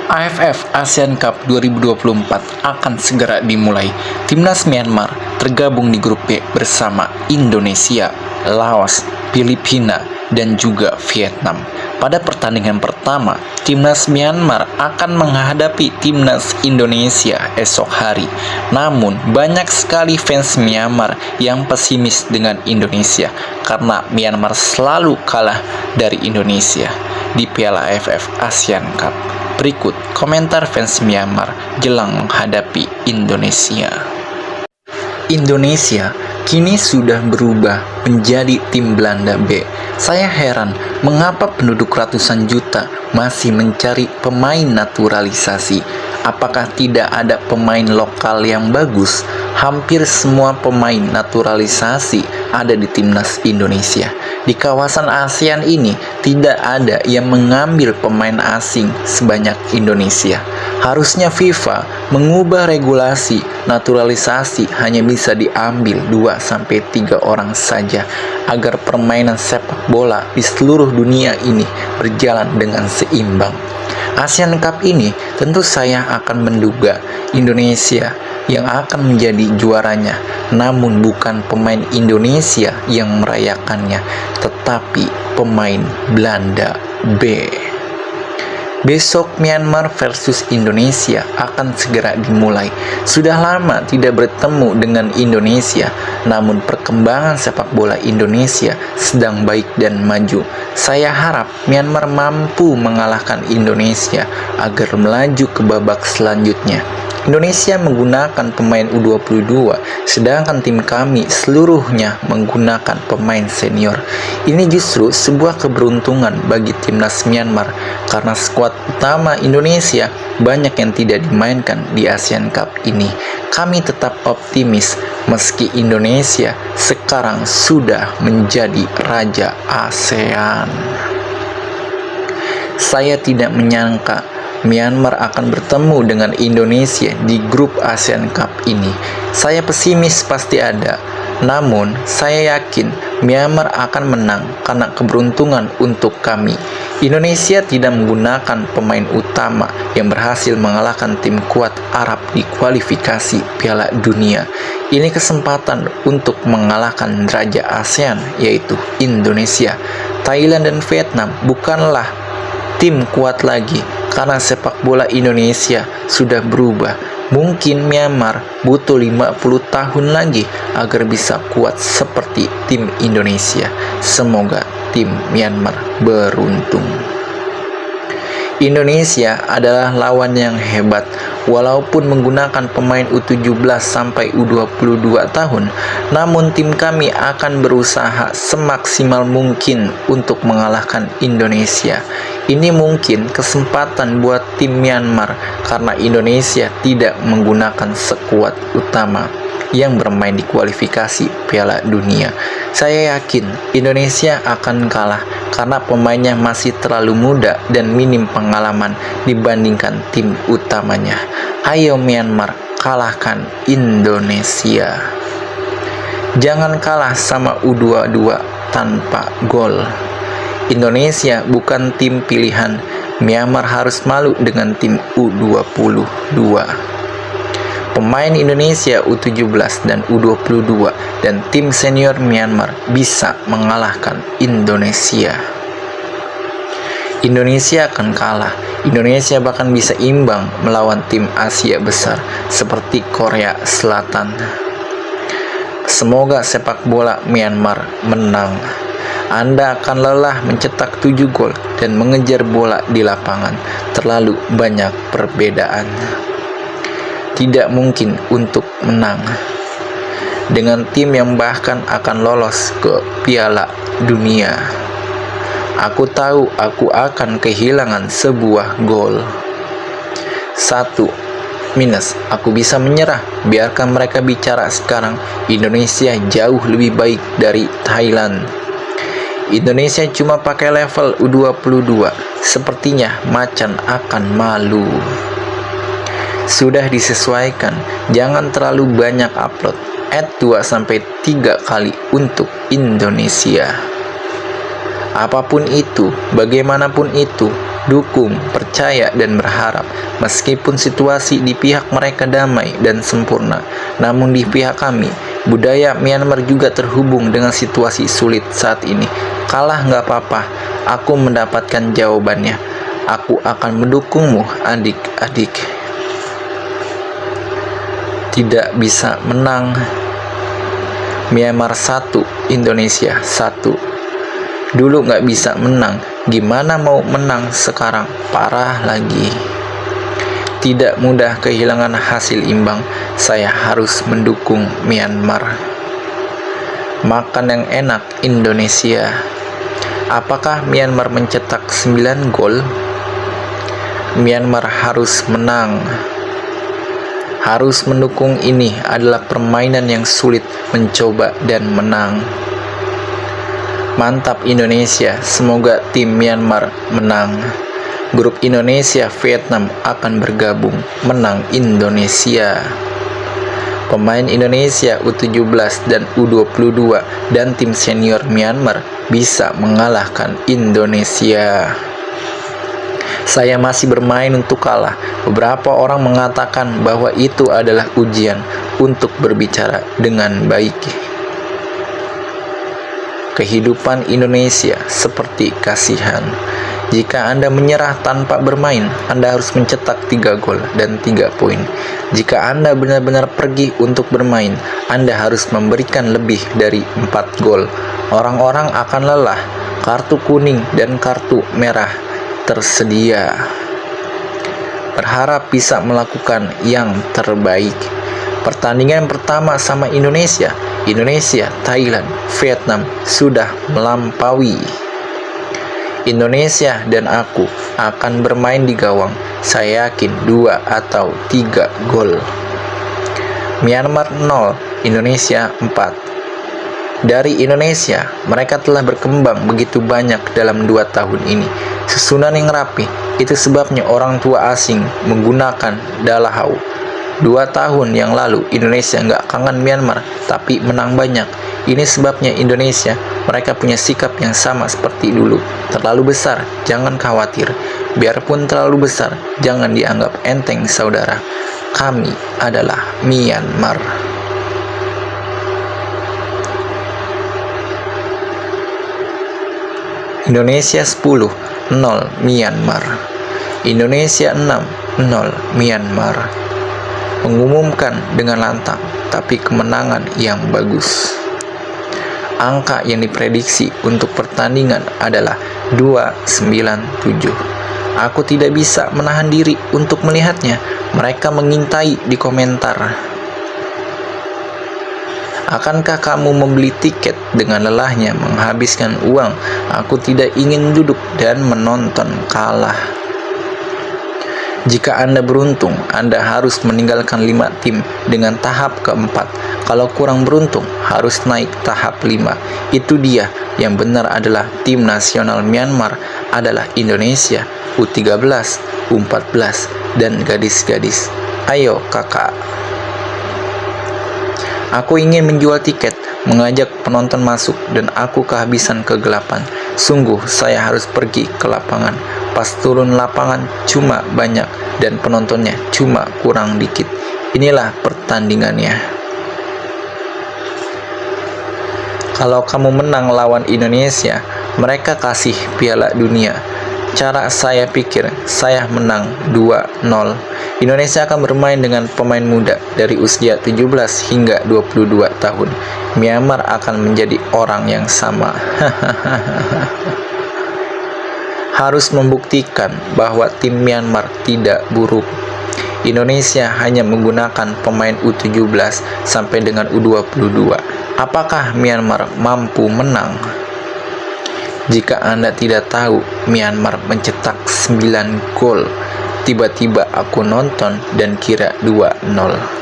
AFF ASEAN Cup 2024 akan segera dimulai. Timnas Myanmar tergabung di grup B bersama Indonesia, Laos, Filipina, dan juga Vietnam. Pada pertandingan pertama, Timnas Myanmar akan menghadapi Timnas Indonesia esok hari. Namun, banyak sekali fans Myanmar yang pesimis dengan Indonesia karena Myanmar selalu kalah dari Indonesia di Piala AFF ASEAN Cup. Berikut komentar fans Myanmar jelang menghadapi Indonesia. Indonesia kini sudah berubah menjadi tim Belanda B. Saya heran mengapa penduduk ratusan juta masih mencari pemain naturalisasi. Apakah tidak ada pemain lokal yang bagus? Hampir semua pemain naturalisasi ada di timnas Indonesia. Di kawasan ASEAN ini tidak ada yang mengambil pemain asing sebanyak Indonesia. Harusnya FIFA mengubah regulasi naturalisasi hanya bisa diambil 2-3 orang saja agar permainan sepak bola di seluruh dunia ini berjalan dengan seimbang. ASEAN Cup ini tentu saya akan menduga Indonesia yang akan menjadi juaranya, namun bukan pemain Indonesia yang merayakannya, tetapi pemain Belanda B. Besok Myanmar versus Indonesia akan segera dimulai. Sudah lama tidak bertemu dengan Indonesia, namun perkembangan sepak bola Indonesia sedang baik dan maju. Saya harap Myanmar mampu mengalahkan Indonesia agar melaju ke babak selanjutnya. Indonesia menggunakan pemain U22, sedangkan tim kami seluruhnya menggunakan pemain senior. Ini justru sebuah keberuntungan bagi timnas Myanmar karena skuad utama Indonesia banyak yang tidak dimainkan di ASEAN Cup ini. Kami tetap optimis meski Indonesia sekarang sudah menjadi raja ASEAN. Saya tidak menyangka Myanmar akan bertemu dengan Indonesia di grup ASEAN Cup ini. Saya pesimis pasti ada, namun saya yakin Myanmar akan menang karena keberuntungan untuk kami. Indonesia tidak menggunakan pemain utama yang berhasil mengalahkan tim kuat Arab di kualifikasi Piala Dunia. Ini kesempatan untuk mengalahkan raja ASEAN yaitu Indonesia. Thailand dan Vietnam bukanlah tim kuat lagi karena sepak bola Indonesia sudah berubah. Mungkin Myanmar butuh 50 tahun lagi agar bisa kuat seperti tim Indonesia. Semoga tim Myanmar beruntung. Indonesia adalah lawan yang hebat. Walaupun menggunakan pemain U17 sampai U22 tahun, namun tim kami akan berusaha semaksimal mungkin untuk mengalahkan Indonesia. Ini mungkin kesempatan buat tim Myanmar karena Indonesia tidak menggunakan skuad utama yang bermain di kualifikasi Piala Dunia. Saya yakin Indonesia akan kalah karena pemainnya masih terlalu muda dan minim pengalaman dibandingkan tim utamanya. Ayo Myanmar, kalahkan Indonesia. Jangan kalah sama U22 tanpa gol. Indonesia bukan tim pilihan. Myanmar harus malu dengan tim U22. Pemain Indonesia U17 dan U22 dan tim senior Myanmar bisa mengalahkan Indonesia. Indonesia akan kalah. Indonesia bahkan bisa imbang melawan tim Asia besar seperti Korea Selatan. Semoga sepak bola Myanmar menang. Anda akan lelah mencetak 7 gol dan mengejar bola di lapangan. Terlalu banyak perbedaan. Tidak mungkin untuk menang dengan tim yang bahkan akan lolos ke Piala Dunia. Aku tahu aku akan kehilangan sebuah gol. 1-, aku bisa menyerah. Biarkan mereka bicara sekarang. Indonesia jauh lebih baik dari Thailand. Indonesia cuma pakai level U22. Sepertinya macan akan malu. Sudah disesuaikan, jangan terlalu banyak upload. Add 2-3 kali untuk Indonesia. Apapun itu, bagaimanapun itu, dukung, percaya, dan berharap. Meskipun situasi di pihak mereka damai dan sempurna, namun di pihak kami, budaya Myanmar juga terhubung dengan situasi sulit saat ini. Kalah nggak apa-apa, aku mendapatkan jawabannya. Aku akan mendukungmu, adik-adik. Tidak bisa menang. Myanmar 1, Indonesia 1. Dulu nggak bisa menang, gimana mau menang sekarang? Parah lagi. Tidak mudah kehilangan hasil imbang. Saya harus mendukung Myanmar. Makan yang enak, Indonesia. Apakah Myanmar mencetak 9 gol? Myanmar harus menang. Harus mendukung. Ini adalah permainan yang sulit, mencoba dan menang. Mantap Indonesia, semoga tim Myanmar menang. Grup Indonesia Vietnam akan bergabung, menang Indonesia. Pemain Indonesia U17 dan U22 dan tim senior Myanmar bisa mengalahkan Indonesia. Saya masih bermain untuk kalah. Beberapa orang mengatakan bahwa itu adalah ujian untuk berbicara dengan baik. Kehidupan Indonesia seperti kasihan. Jika Anda menyerah tanpa bermain, Anda harus mencetak 3 gol dan 3 poin. Jika Anda benar-benar pergi untuk bermain, Anda harus memberikan lebih dari 4 gol. Orang-orang akan lelah. Kartu kuning dan kartu merah tersedia. Berharap bisa melakukan yang terbaik. Pertandingan pertama sama Indonesia, Thailand, Vietnam sudah melampaui. Indonesia dan aku akan bermain di gawang. Saya yakin 2 atau 3 gol. Myanmar 0, Indonesia 4. Dari Indonesia, mereka telah berkembang begitu banyak dalam 2 tahun ini. Susunan yang rapi, itu sebabnya orang tua asing menggunakan Dalahau. 2 tahun yang lalu, Indonesia nggak kangen Myanmar, tapi menang banyak. Ini sebabnya Indonesia, mereka punya sikap yang sama seperti dulu. Terlalu besar, jangan khawatir. Biarpun terlalu besar, jangan dianggap enteng saudara. Kami adalah Myanmar. Indonesia 10, 0 Myanmar. Indonesia 6, 0 Myanmar. Mengumumkan dengan lantang, tapi kemenangan yang bagus. Angka yang diprediksi untuk pertandingan adalah 297. Aku tidak bisa menahan diri untuk melihatnya. Mereka mengintai di komentar. Akankah kamu membeli tiket dengan lelahnya menghabiskan uang? Aku tidak ingin duduk dan menonton kalah. Jika Anda beruntung, Anda harus meninggalkan 5 tim dengan tahap keempat. Kalau kurang beruntung, harus naik tahap 5. Itu dia, yang benar adalah tim nasional Myanmar adalah Indonesia, U13, U14, dan gadis-gadis. Ayo kakak. Aku ingin menjual tiket, mengajak penonton masuk, dan aku kehabisan kegelapan. Sungguh, saya harus pergi ke lapangan. Pas turun lapangan, cuma banyak, dan penontonnya cuma kurang dikit. Inilah pertandingannya. Kalau kamu menang lawan Indonesia, mereka kasih Piala Dunia. Cara saya pikir, saya menang 2-0. Indonesia akan bermain dengan pemain muda dari usia 17 hingga 22 tahun. Myanmar akan menjadi orang yang sama. Harus membuktikan bahwa tim Myanmar tidak buruk. Indonesia hanya menggunakan pemain U17 sampai dengan U22. Apakah Myanmar mampu menang? Jika Anda tidak tahu, Myanmar mencetak 9 gol. Tiba-tiba aku nonton dan kira 2-0.